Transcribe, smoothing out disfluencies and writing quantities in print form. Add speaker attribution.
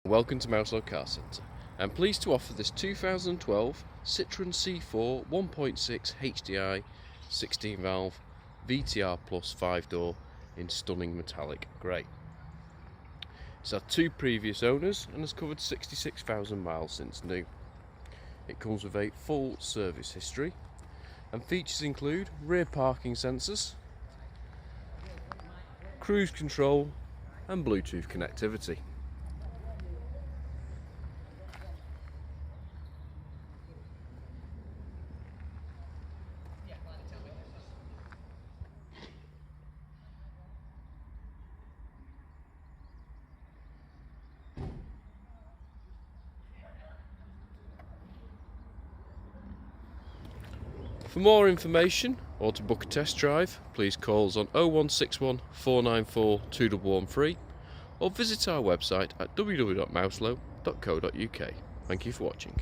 Speaker 1: Welcome to Mouselow Car Centre. I'm pleased to offer this 2012 Citroen C4 1.6 HDI 16 valve VTR Plus 5-door in stunning metallic grey. It's had two previous owners and has covered 66,000 miles since new. It comes with a full service history and features include rear parking sensors, cruise control and Bluetooth connectivity. For more information or to book a test drive, please call us on 0161 494 2113 or visit our website at www.mouselow.co.uk. Thank you for watching.